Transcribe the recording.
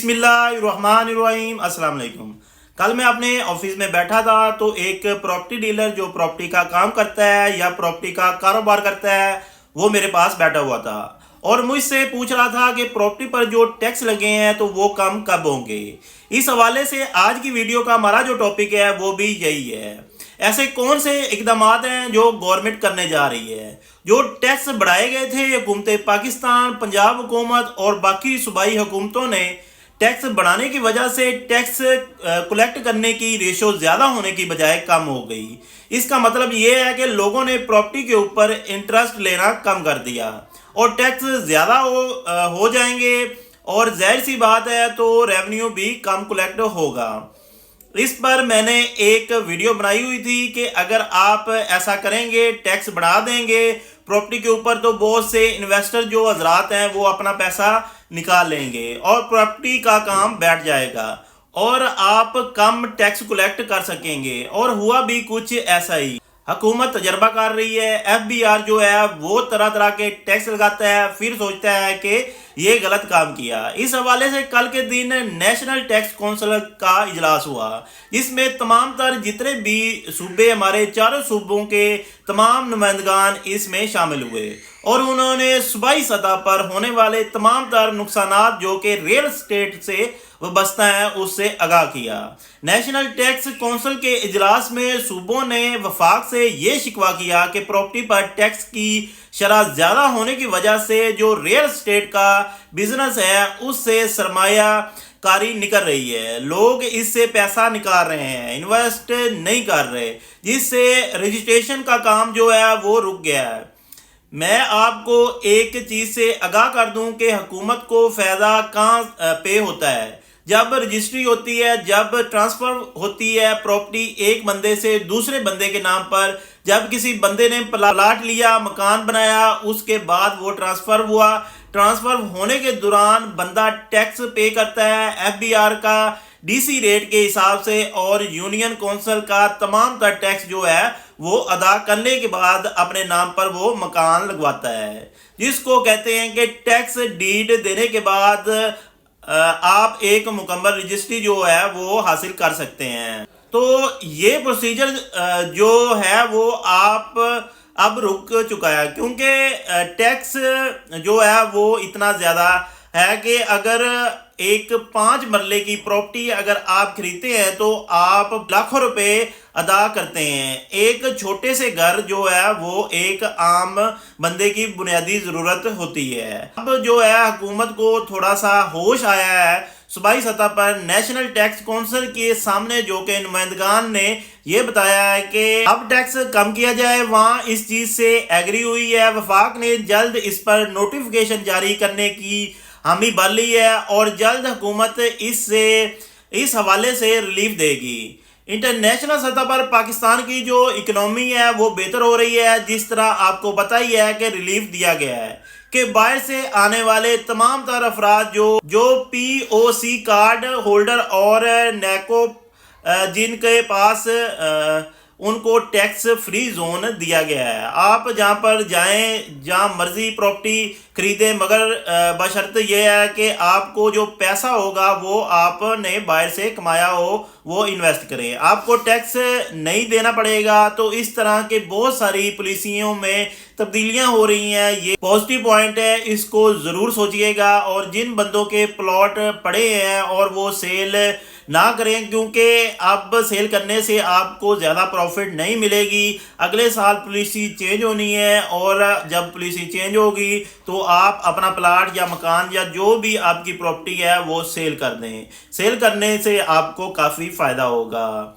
बिस्मिल्लाहिर्रहमानिर्रहीम। अस्सलाम वालेकुम। कल मैं अपने ऑफिस में बैठा था तो एक प्रॉपर्टी डीलर जो प्रॉपर्टी का काम करता है या प्रॉपर्टी का कारोबार करता है वो मेरे पास बैठा हुआ था और मुझसे पूछ रहा था कि प्रॉपर्टी पर जो टैक्स लगे हैं तो वो कम कब होंगे। इस हवाले से आज की वीडियो का हमारा जो टॉपिक है वो भी यही है। ऐसे कौन से इकदाम हैं जो गवर्नमेंट करने जा रही है। जो टैक्स बढ़ाए गए थे हुकूमत पाकिस्तान, पंजाब हुकूमत और बाकी सूबाई हुकूमतों ने टैक्स बढ़ाने की वजह से टैक्स कलेक्ट करने की रेशो ज़्यादा होने की बजाय कम हो गई। इसका मतलब ये है कि लोगों ने प्रॉपर्टी के ऊपर इंटरेस्ट लेना कम कर दिया और टैक्स ज़्यादा हो जाएंगे और जाहिर सी बात है तो रेवेन्यू भी कम कलेक्ट होगा। इस पर मैंने एक वीडियो बनाई हुई थी कि अगर आप ऐसा करेंगे, टैक्स बढ़ा देंगे प्रॉपर्टी के ऊपर, तो बहुत से इन्वेस्टर जो हजरात हैं वो अपना पैसा निकाल लेंगे और प्रॉपर्टी का काम बैठ जाएगा और आप कम टैक्स कलेक्ट कर सकेंगे। और हुआ भी कुछ ऐसा ही। हुकूमत तजर्बा कर रही है, FBR जो है वो तरह तरह के टैक्स लगाता है, फिर सोचता है कि ये गलत काम किया। इस हवाले से कल के दिन नेशनल टैक्स काउंसिल का इजलास हुआ जिसमें तमाम तर जितने भी सूबे, हमारे चारों सूबों के तमाम नुमाइंदगान इसमें शामिल हुए और उन्होंने सूबाई सतह पर होने वाले तमाम तर नुकसानात जो कि रियल एस्टेट से वाबस्ता है उससे आगाह किया। नेशनल टैक्स काउंसिल के इजलास में सूबों ने वफाक से ये शिकवा किया कि प्रॉपर्टी पर टैक्स की शरह ज़्यादा होने की वजह से जो रियल एस्टेट का बिजनेस है उससे सरमाया कारी निकल रही है। लोग इससे पैसा निकाल रहे हैं, इन्वेस्ट नहीं कर रहे, जिससे रजिस्ट्रेशन का काम जो है वो रुक गया है। मैं आपको एक चीज़ से आगाह कर दूं कि हुकूमत को फ़ायदा कहाँ पे होता है। जब रजिस्ट्री होती है, जब ट्रांसफ़र होती है प्रॉपर्टी एक बंदे से दूसरे बंदे के नाम पर, जब किसी बंदे ने प्लाट लिया, मकान बनाया, उसके बाद वो ट्रांसफ़र हुआ, ट्रांसफ़र होने के दौरान बंदा टैक्स पे करता है FBR का DC रेट के हिसाब से और यूनियन काउंसिल का तमाम तर टैक्स जो है वो अदा करने के बाद अपने नाम पर वो मकान लगवाता है, जिसको कहते हैं कि टैक्स डीड देने के बाद आप एक मुकम्मल रजिस्ट्री जो है वो हासिल कर सकते हैं। तो ये प्रोसीजर जो है वो आप अब रुक चुका है क्योंकि टैक्स जो है वो इतना ज़्यादा है कि अगर एक 5 मरले की प्रॉपर्टी अगर आप खरीदते हैं तो आप लाखों रुपए अदा करते हैं। एक छोटे से घर जो है वो एक आम बंदे की बुनियादी ज़रूरत होती है। अब जो है हुकूमत को थोड़ा सा होश आया है सूबाई सतह पर। नेशनल टैक्स काउंसिल के सामने जो कि नुमाइंदगान ने ये बताया है कि अब टैक्स कम किया जाए, वहाँ इस चीज़ से एग्री हुई है। वफाक ने जल्द इस पर नोटिफिकेशन जारी करने की हामी भर ली है और जल्द हुकूमत इस हवाले से रिलीफ देगी। इंटरनेशनल सतह पर पाकिस्तान की जो इकनॉमी है वो बेहतर हो रही है। जिस तरह आपको पता ही है कि रिलीफ दिया गया है कि बाहर से आने वाले तमाम तर अफराद जो POC कार्ड होल्डर और नैको जिनके पास उनको टैक्स फ्री जोन दिया गया है। आप जहां पर जाएं, जहां मर्जी प्रॉपर्टी खरीदें, मगर बशर्ते ये है कि आपको जो पैसा होगा वो आपने बाहर से कमाया हो वो इन्वेस्ट करें, आपको टैक्स नहीं देना पड़ेगा। तो इस तरह के बहुत सारी पॉलिसियों में तब्दीलियां हो रही हैं। ये पॉजिटिव पॉइंट है, इसको ज़रूर सोचिएगा। और जिन बंदों के प्लॉट पड़े हैं और वो सेल ना करें क्योंकि अब सेल करने से आपको ज़्यादा प्रॉफिट नहीं मिलेगी। अगले साल पॉलिसी चेंज होनी है और जब पॉलिसी चेंज होगी तो आप अपना प्लाट या मकान या जो भी आपकी प्रॉपर्टी है वो सेल कर दें। सेल करने से आपको काफ़ी फ़ायदा होगा।